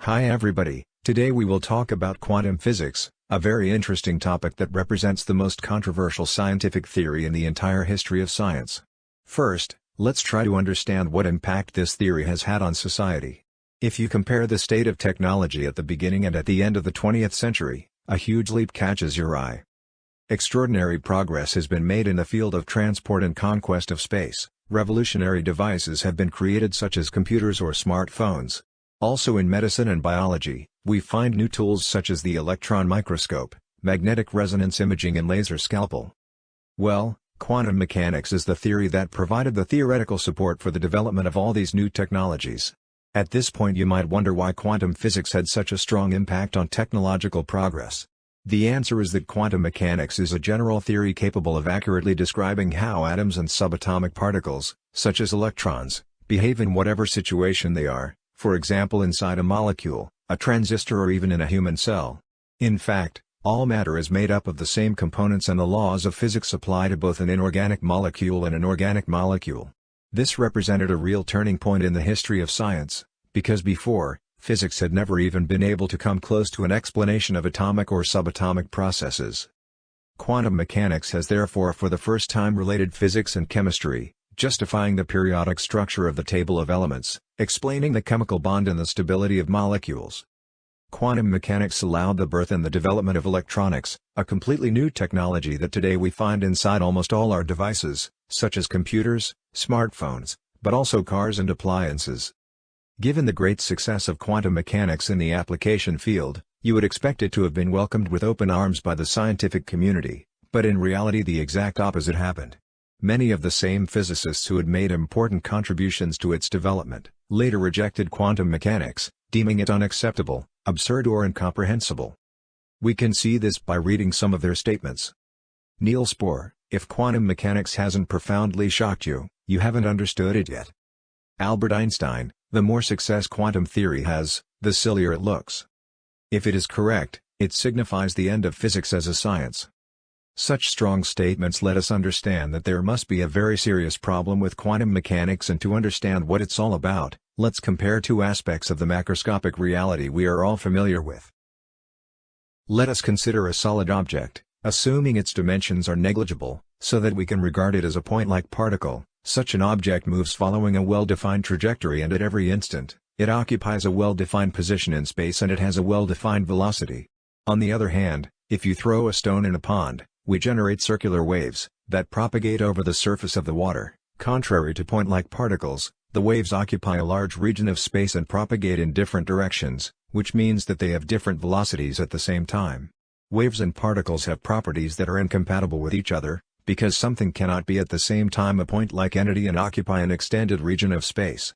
Hi everybody, today we will talk about quantum physics, a very interesting topic that represents the most controversial scientific theory in the entire history of science. First, let's try to understand what impact this theory has had on society. If you compare the state of technology at the beginning and at the end of the 20th century, a huge leap catches your eye. Extraordinary progress has been made in the field of transport and conquest of space. Revolutionary devices have been created such as computers or smartphones. Also in medicine and biology, we find new tools such as the electron microscope, magnetic resonance imaging and laser scalpel. Well, quantum mechanics is the theory that provided the theoretical support for the development of all these new technologies. At this point you might wonder why quantum physics had such a strong impact on technological progress. The answer is that quantum mechanics is a general theory capable of accurately describing how atoms and subatomic particles, such as electrons, behave in whatever situation they are, for example inside a molecule, a transistor or even in a human cell. In fact, all matter is made up of the same components and the laws of physics apply to both an inorganic molecule and an organic molecule. This represented a real turning point in the history of science, because before, physics had never even been able to come close to an explanation of atomic or subatomic processes. Quantum mechanics has therefore for the first time related physics and chemistry, justifying the periodic structure of the table of elements, explaining the chemical bond and the stability of molecules. Quantum mechanics allowed the birth and the development of electronics, a completely new technology that today we find inside almost all our devices, such as computers, smartphones, but also cars and appliances. Given the great success of quantum mechanics in the application field, you would expect it to have been welcomed with open arms by the scientific community, but in reality the exact opposite happened. Many of the same physicists who had made important contributions to its development, later rejected quantum mechanics, deeming it unacceptable, absurd or incomprehensible. We can see this by reading some of their statements. Niels Bohr: if quantum mechanics hasn't profoundly shocked you, you haven't understood it yet. Albert Einstein: the more success quantum theory has, the sillier it looks. If it is correct, it signifies the end of physics as a science. Such strong statements let us understand that there must be a very serious problem with quantum mechanics, and to understand what it's all about, let's compare two aspects of the macroscopic reality we are all familiar with. Let us consider a solid object, assuming its dimensions are negligible, so that we can regard it as a point-like particle. Such an object moves following a well-defined trajectory, and at every instant, it occupies a well-defined position in space and it has a well-defined velocity. On the other hand, if you throw a stone in a pond, we generate circular waves that propagate over the surface of the water. Contrary to point-like particles, the waves occupy a large region of space and propagate in different directions, which means that they have different velocities at the same time. Waves and particles have properties that are incompatible with each other, because something cannot be at the same time a point-like entity and occupy an extended region of space.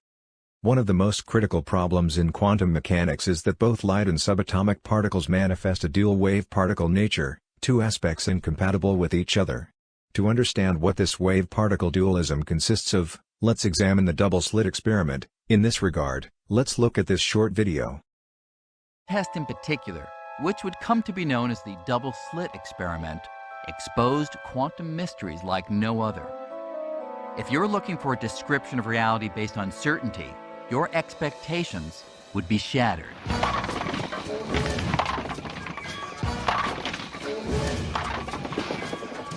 One of the most critical problems in quantum mechanics is that both light and subatomic particles manifest a dual wave-particle nature, two aspects incompatible with each other. To understand what this wave-particle dualism consists of, let's examine the double slit experiment. In this regard, let's look at this short video. Test in particular, which would come to be known as the double slit experiment, exposed quantum mysteries like no other. If you're looking for a description of reality based on certainty, your expectations would be shattered.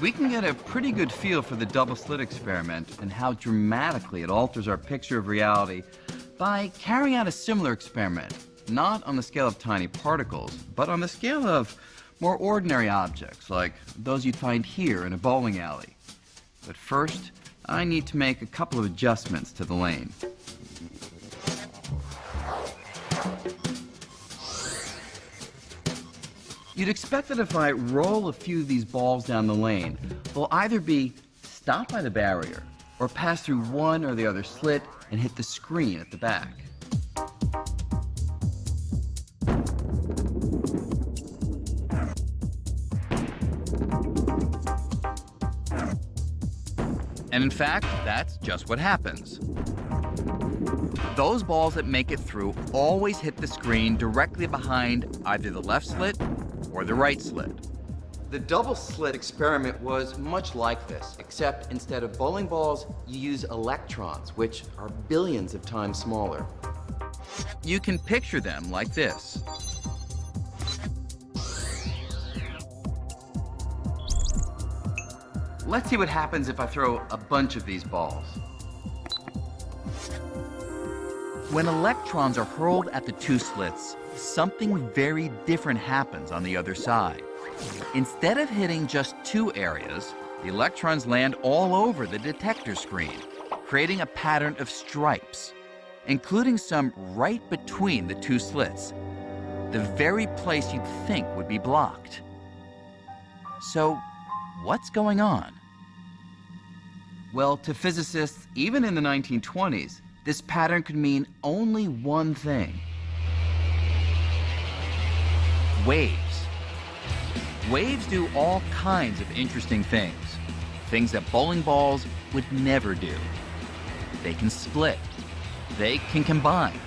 We can get a pretty good feel for the double slit experiment and how dramatically it alters our picture of reality by carrying out a similar experiment, not on the scale of tiny particles, but on the scale of more ordinary objects, like those you'd find here in a bowling alley. But first, I need to make a couple of adjustments to the lane. You'd expect that if I roll a few of these balls down the lane, they'll either be stopped by the barrier or pass through one or the other slit and hit the screen at the back. And in fact, that's just what happens. Those balls that make it through always hit the screen directly behind either the left slit or the right slit. The double slit experiment was much like this, except instead of bowling balls, you use electrons, which are billions of times smaller. You can picture them like this. Let's see what happens if I throw a bunch of these balls. When electrons are hurled at the two slits, something very different happens on the other side. Instead of hitting just two areas, the electrons land all over the detector screen, creating a pattern of stripes, including some right between the two slits, the very place you'd think would be blocked. So, what's going on? Well, to physicists, even in the 1920s, this pattern could mean only one thing: waves. Waves do all kinds of interesting things, things that bowling balls would never do. They can split. They can combine.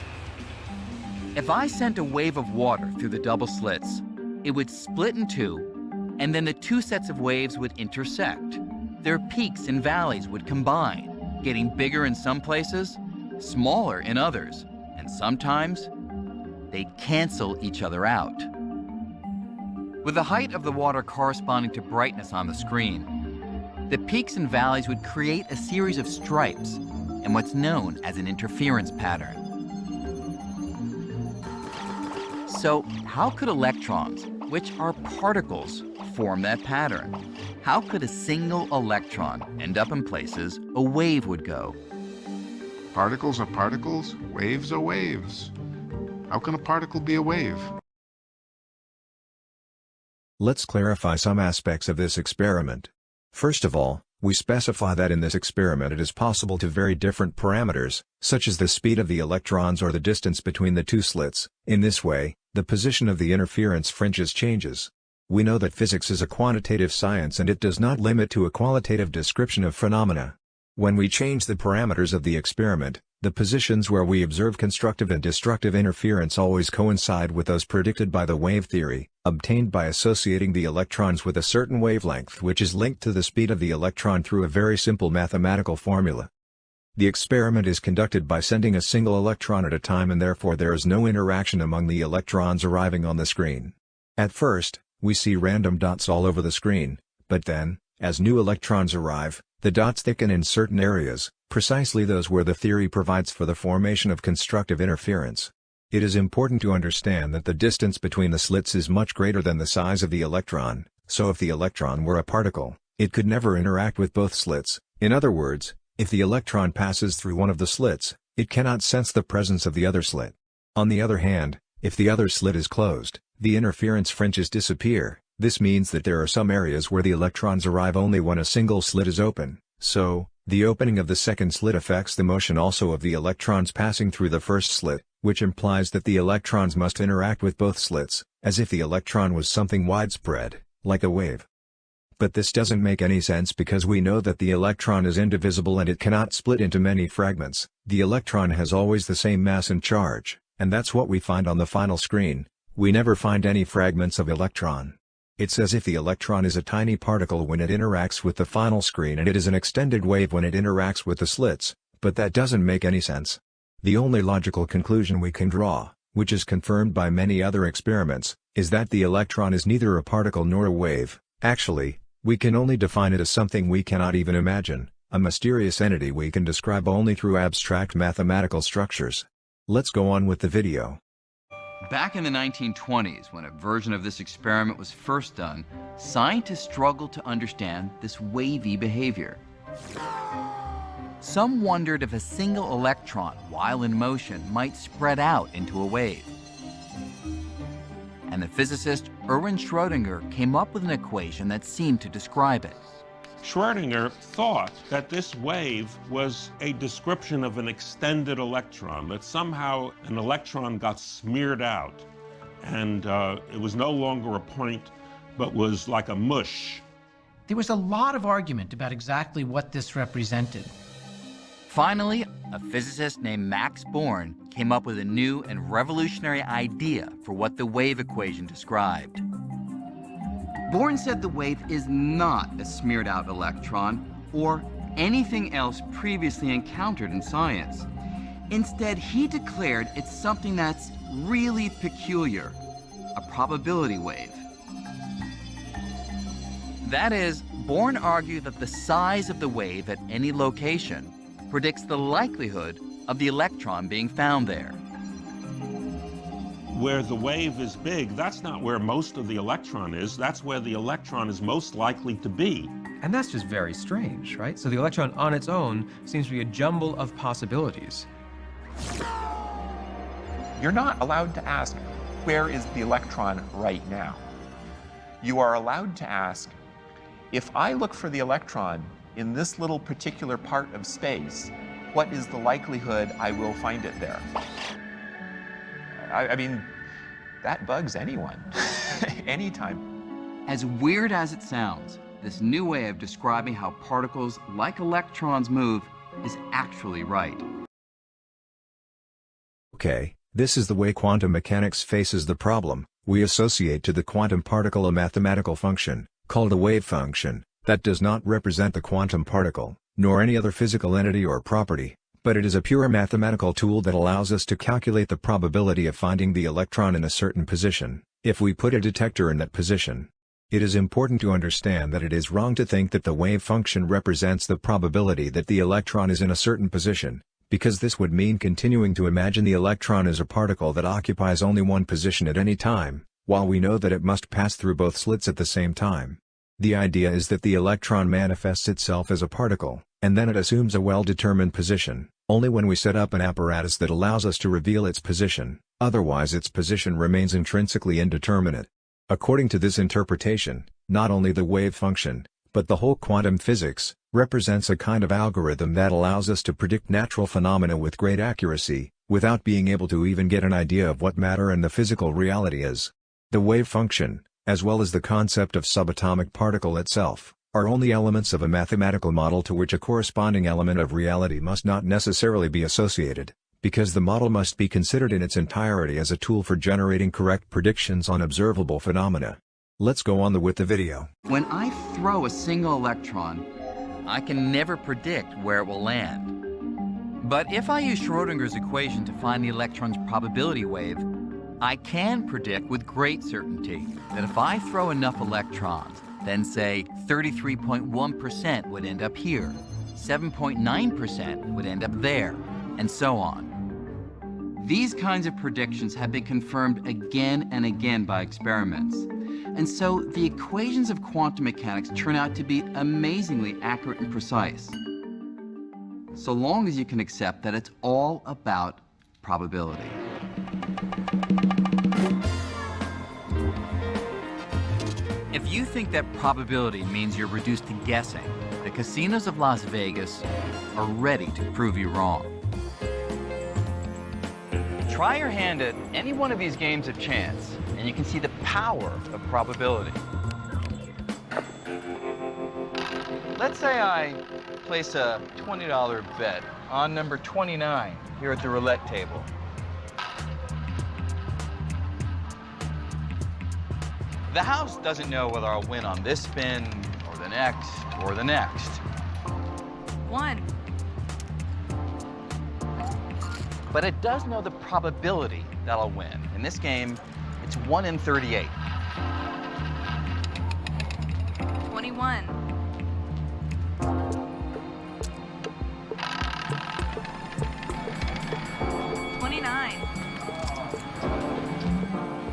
If I sent a wave of water through the double slits, it would split in two, and then the two sets of waves would intersect. Their peaks and valleys would combine, getting bigger in some places, smaller in others, and sometimes they'd cancel each other out. With the height of the water corresponding to brightness on the screen, the peaks and valleys would create a series of stripes and what's known as an interference pattern. So, how could electrons, which are particles, form that pattern? How could a single electron end up in places a wave would go? Particles are particles, waves are waves. How can a particle be a wave? Let's clarify some aspects of this experiment. First of all, we specify that in this experiment it is possible to vary different parameters, such as the speed of the electrons or the distance between the two slits. In this way, the position of the interference fringes changes. We know that physics is a quantitative science and it does not limit to a qualitative description of phenomena. When we change the parameters of the experiment, the positions where we observe constructive and destructive interference always coincide with those predicted by the wave theory, obtained by associating the electrons with a certain wavelength which is linked to the speed of the electron through a very simple mathematical formula. The experiment is conducted by sending a single electron at a time, and therefore there is no interaction among the electrons arriving on the screen. At first, we see random dots all over the screen, but then, as new electrons arrive, the dots thicken in certain areas, precisely those where the theory provides for the formation of constructive interference. It is important to understand that the distance between the slits is much greater than the size of the electron, so if the electron were a particle, it could never interact with both slits. In other words, if the electron passes through one of the slits, it cannot sense the presence of the other slit. On the other hand, if the other slit is closed, the interference fringes disappear. This means that there are some areas where the electrons arrive only when a single slit is open, so, the opening of the second slit affects the motion also of the electrons passing through the first slit, which implies that the electrons must interact with both slits, as if the electron was something widespread, like a wave. But this doesn't make any sense because we know that the electron is indivisible and it cannot split into many fragments. The electron has always the same mass and charge, and that's what we find on the final screen. We never find any fragments of electron. It's as if the electron is a tiny particle when it interacts with the final screen and it is an extended wave when it interacts with the slits, but that doesn't make any sense. The only logical conclusion we can draw, which is confirmed by many other experiments, is that the electron is neither a particle nor a wave. Actually, we can only define it as something we cannot even imagine, a mysterious entity we can describe only through abstract mathematical structures. Let's go on with the video. Back in the 1920s, when a version of this experiment was first done, scientists struggled to understand this wavy behavior. Some wondered if a single electron, while in motion, might spread out into a wave. And the physicist Erwin Schrödinger came up with an equation that seemed to describe it. Schrödinger thought that this wave was a description of an extended electron, that somehow an electron got smeared out, and it was no longer a point, but was like a mush. There was a lot of argument about exactly what this represented. Finally, a physicist named Max Born came up with a new and revolutionary idea for what the wave equation described. Born said the wave is not a smeared out electron or anything else previously encountered in science. Instead, he declared it's something that's really peculiar, a probability wave. That is, Born argued that the size of the wave at any location predicts the likelihood of the electron being found there. Where the wave is big, that's not where most of the electron is. That's where the electron is most likely to be. And that's just very strange, right? So the electron on its own seems to be a jumble of possibilities. You're not allowed to ask, where is the electron right now? You are allowed to ask, if I look for the electron in this little particular part of space, what is the likelihood I will find it there? I mean, that bugs anyone, anytime. As weird as it sounds, this new way of describing how particles like electrons move is actually right. Okay, this is the way quantum mechanics faces the problem. We associate to the quantum particle a mathematical function, called a wave function, that does not represent the quantum particle, nor any other physical entity or property, but it is a pure mathematical tool that allows us to calculate the probability of finding the electron in a certain position, if we put a detector in that position. It is important to understand that it is wrong to think that the wave function represents the probability that the electron is in a certain position, because this would mean continuing to imagine the electron as a particle that occupies only one position at any time, while we know that it must pass through both slits at the same time. The idea is that the electron manifests itself as a particle, and then it assumes a well-determined position, only when we set up an apparatus that allows us to reveal its position, otherwise its position remains intrinsically indeterminate. According to this interpretation, not only the wave function, but the whole quantum physics, represents a kind of algorithm that allows us to predict natural phenomena with great accuracy, without being able to even get an idea of what matter and the physical reality is. The wave function, as well as the concept of subatomic particle itself, are only elements of a mathematical model to which a corresponding element of reality must not necessarily be associated, because the model must be considered in its entirety as a tool for generating correct predictions on observable phenomena. Let's go on with the video. When I throw a single electron, I can never predict where it will land. But if I use Schrodinger's equation to find the electron's probability wave, I can predict with great certainty that if I throw enough electrons, then say 33.1% would end up here, 7.9% would end up there, and so on. These kinds of predictions have been confirmed again and again by experiments. And so the equations of quantum mechanics turn out to be amazingly accurate and precise, so long as you can accept that it's all about probability. If you think that probability means you're reduced to guessing, the casinos of Las Vegas are ready to prove you wrong. Try your hand at any one of these games of chance, and you can see the power of probability. Let's say I place a $20 bet on number 29 here at the roulette table. The house doesn't know whether I'll win on this spin, or the next, or the next. 1. But it does know the probability that I'll win. In this game, it's 1 in 38. 21. 29.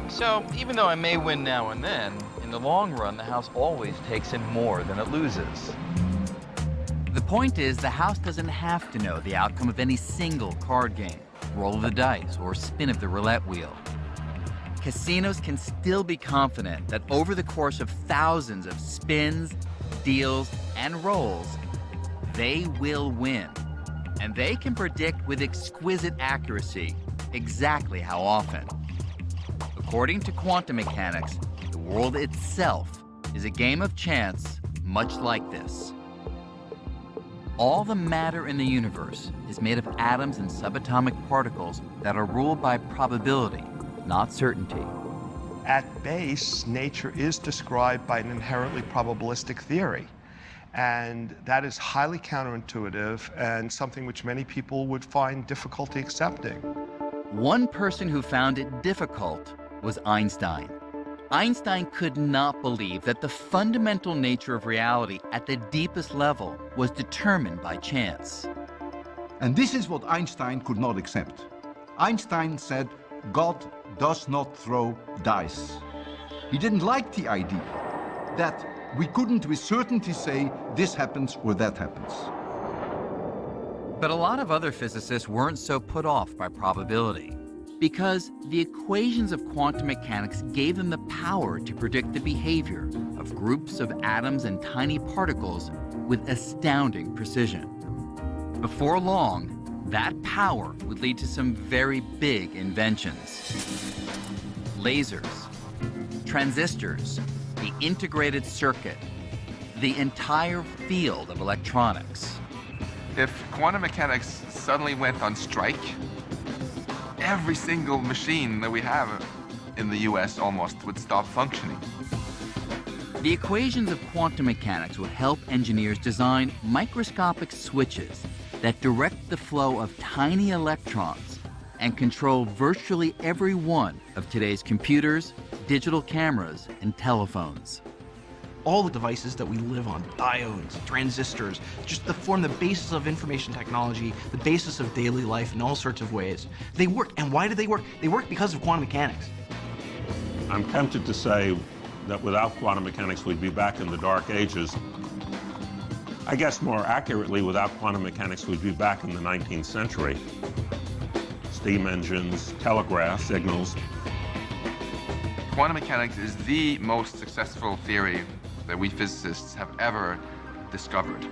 So even though I may win now and then, in the long run, the house always takes in more than it loses. The point is, the house doesn't have to know the outcome of any single card game, roll of the dice, or spin of the roulette wheel. Casinos can still be confident that over the course of thousands of spins, deals, and rolls, they will win. And they can predict with exquisite accuracy exactly how often. According to quantum mechanics, the world itself is a game of chance much like this. All the matter in the universe is made of atoms and subatomic particles that are ruled by probability, not certainty. At base, nature is described by an inherently probabilistic theory. And that is highly counterintuitive and something which many people would find difficulty accepting. One person who found it difficult was Einstein. Einstein could not believe that the fundamental nature of reality at the deepest level was determined by chance. And this is what Einstein could not accept. Einstein said, God does not throw dice. He didn't like the idea that we couldn't with certainty say this happens or that happens. But a lot of other physicists weren't so put off by probability, because the equations of quantum mechanics gave them the power to predict the behavior of groups of atoms and tiny particles with astounding precision. Before long, that power would lead to some very big inventions. Lasers, transistors, the integrated circuit, the entire field of electronics. If quantum mechanics suddenly went on strike, every single machine that we have in the US almost would stop functioning. The equations of quantum mechanics would help engineers design microscopic switches that direct the flow of tiny electrons and control virtually every one of today's computers, digital cameras, and telephones. All the devices that we live on, diodes, transistors, just to form the basis of information technology, the basis of daily life in all sorts of ways. They work, and why do they work? They work because of quantum mechanics. I'm tempted to say that without quantum mechanics, we'd be back in the dark ages. I guess more accurately, without quantum mechanics, we'd be back in the 19th century. Steam engines, telegraph signals. Quantum mechanics is the most successful theory that we physicists have ever discovered.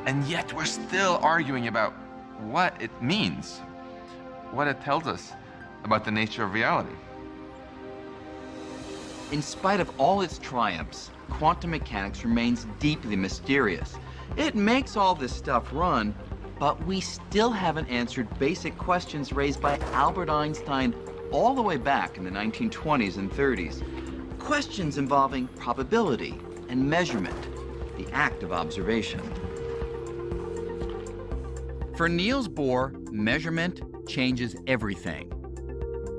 And yet we're still arguing about what it means, what it tells us about the nature of reality. In spite of all its triumphs, quantum mechanics remains deeply mysterious. It makes all this stuff run, but we still haven't answered basic questions raised by Albert Einstein all the way back in the 1920s and 30s. Questions involving probability and measurement, the act of observation. For Niels Bohr, measurement changes everything.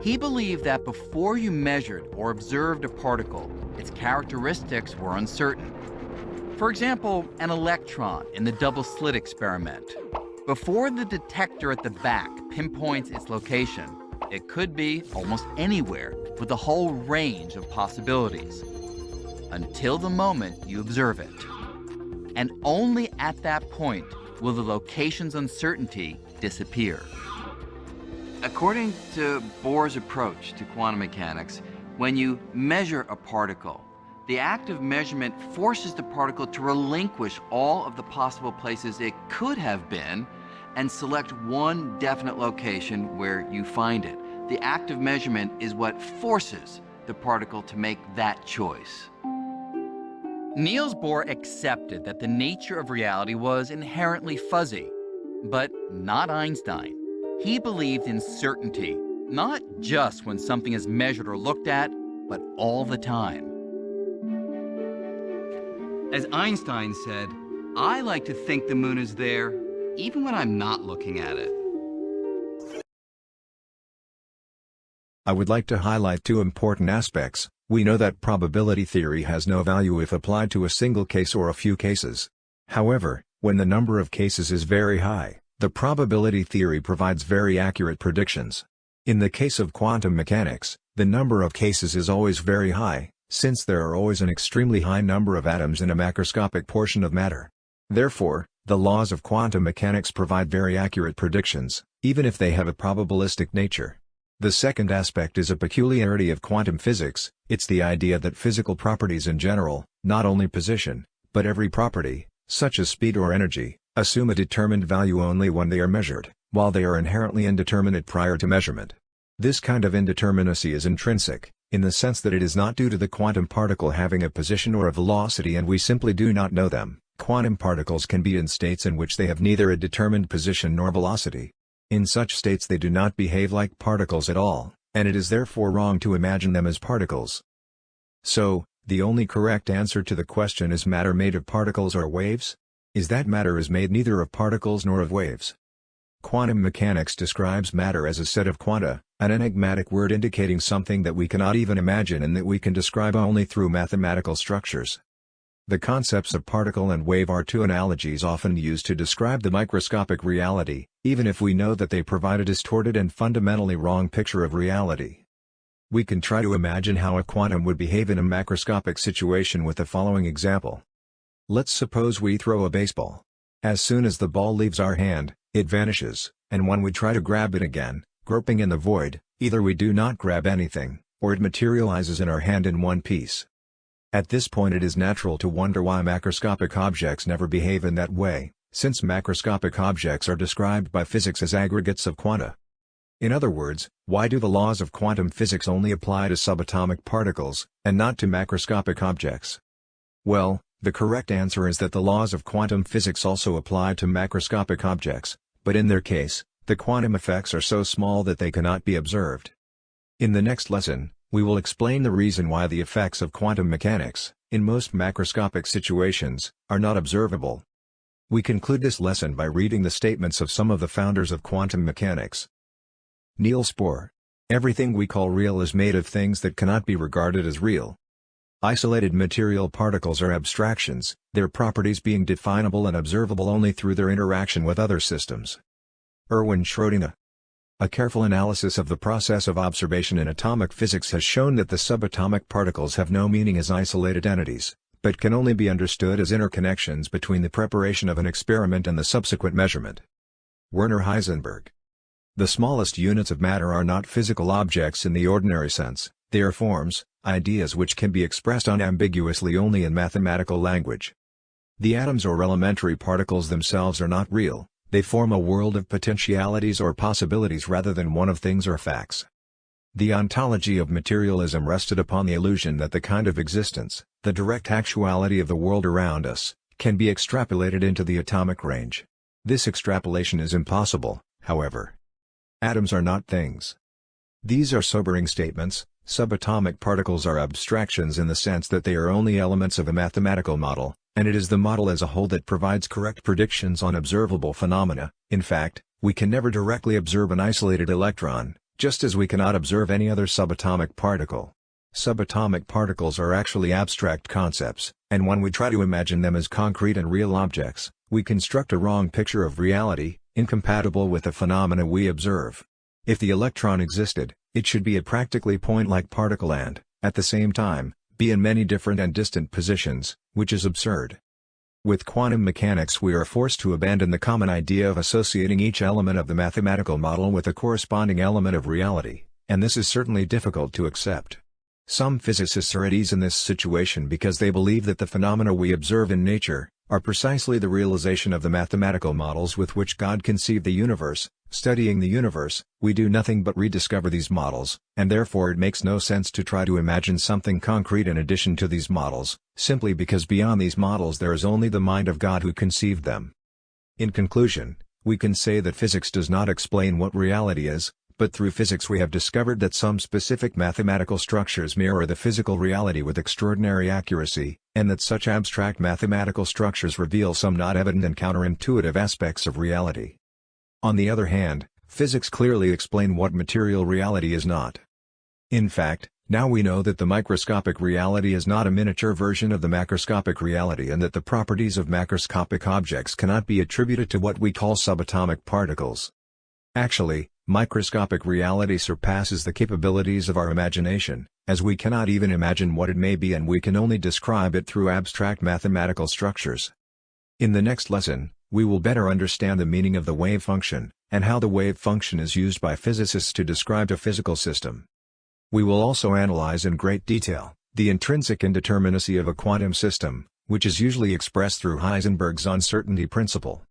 He believed that before you measured or observed a particle, its characteristics were uncertain. For example, an electron in the double slit experiment. Before the detector at the back pinpoints its location, it could be almost anywhere with a whole range of possibilities, until the moment you observe it. And only at that point will the location's uncertainty disappear. According to Bohr's approach to quantum mechanics, when you measure a particle, the act of measurement forces the particle to relinquish all of the possible places it could have been and select one definite location where you find it. The act of measurement is what forces the particle to make that choice. Niels Bohr accepted that the nature of reality was inherently fuzzy, but not Einstein. He believed in certainty, not just when something is measured or looked at, but all the time. As Einstein said, I like to think the moon is there, even when I'm not looking at it. I would like to highlight two important aspects. We know that probability theory has no value if applied to a single case or a few cases. However, when the number of cases is very high, the probability theory provides very accurate predictions. In the case of quantum mechanics, the number of cases is always very high, since there are always an extremely high number of atoms in a macroscopic portion of matter. Therefore, the laws of quantum mechanics provide very accurate predictions, even if they have a probabilistic nature. The second aspect is a peculiarity of quantum physics. It's the idea that physical properties in general, not only position, but every property, such as speed or energy, assume a determined value only when they are measured, while they are inherently indeterminate prior to measurement. This kind of indeterminacy is intrinsic, in the sense that it is not due to the quantum particle having a position or a velocity and we simply do not know them. Quantum particles can be in states in which they have neither a determined position nor velocity. In such states they do not behave like particles at all, and it is therefore wrong to imagine them as particles. So, The only correct answer to the question, is matter made of particles or waves? Is that matter is made neither of particles nor of waves. Quantum mechanics describes matter as a set of quanta, an enigmatic word indicating something that we cannot even imagine and that we can describe only through mathematical structures. The concepts of particle and wave are two analogies often used to describe the microscopic reality, even if we know that they provide a distorted and fundamentally wrong picture of reality. We can try to imagine how a quantum would behave in a macroscopic situation with the following example. Let's suppose we throw a baseball. As soon as the ball leaves our hand, it vanishes, and when we try to grab it again, groping in the void, either we do not grab anything, or it materializes in our hand in one piece. At this point it is natural to wonder why macroscopic objects never behave in that way, since macroscopic objects are described by physics as aggregates of quanta. In other words, why do the laws of quantum physics only apply to subatomic particles, and not to macroscopic objects? Well, the correct answer is that the laws of quantum physics also apply to macroscopic objects, but in their case, the quantum effects are so small that they cannot be observed. In the next lesson, we will explain the reason why the effects of quantum mechanics, in most macroscopic situations, are not observable. We conclude this lesson by reading the statements of some of the founders of quantum mechanics. Niels Bohr. Everything we call real is made of things that cannot be regarded as real. Isolated material particles are abstractions, their properties being definable and observable only through their interaction with other systems. Erwin Schrödinger. A careful analysis of the process of observation in atomic physics has shown that the subatomic particles have no meaning as isolated entities, but can only be understood as interconnections between the preparation of an experiment and the subsequent measurement. Werner Heisenberg. The smallest units of matter are not physical objects in the ordinary sense, they are forms, ideas which can be expressed unambiguously only in mathematical language. The atoms or elementary particles themselves are not real. They form a world of potentialities or possibilities rather than one of things or facts. The ontology of materialism rested upon the illusion that the kind of existence, the direct actuality of the world around us, can be extrapolated into the atomic range. This extrapolation is impossible, however. Atoms are not things. These are sobering statements. Subatomic particles are abstractions in the sense that they are only elements of a mathematical model, and it is the model as a whole that provides correct predictions on observable phenomena. In fact, we can never directly observe an isolated electron, just as we cannot observe any other subatomic particle. Subatomic particles are actually abstract concepts, and when we try to imagine them as concrete and real objects, we construct a wrong picture of reality, incompatible with the phenomena we observe. If the electron existed, it should be a practically point-like particle and, at the same time, be in many different and distant positions, which is absurd. With quantum mechanics we are forced to abandon the common idea of associating each element of the mathematical model with a corresponding element of reality, and this is certainly difficult to accept. Some physicists are at ease in this situation because they believe that the phenomena we observe in nature are precisely the realization of the mathematical models with which God conceived the universe. Studying the universe, we do nothing but rediscover these models, and therefore it makes no sense to try to imagine something concrete in addition to these models, simply because beyond these models there is only the mind of God who conceived them. In conclusion, we can say that physics does not explain what reality is, but through physics we have discovered that some specific mathematical structures mirror the physical reality with extraordinary accuracy, and that such abstract mathematical structures reveal some not evident and counterintuitive aspects of reality. On the other hand, physics clearly explain what material reality is not. In fact, now we know that the microscopic reality is not a miniature version of the macroscopic reality and that the properties of macroscopic objects cannot be attributed to what we call subatomic particles. Actually, microscopic reality surpasses the capabilities of our imagination, as we cannot even imagine what it may be and we can only describe it through abstract mathematical structures. In the next lesson, we will better understand the meaning of the wave function, and how the wave function is used by physicists to describe a physical system. We will also analyze in great detail the intrinsic indeterminacy of a quantum system, which is usually expressed through Heisenberg's uncertainty principle.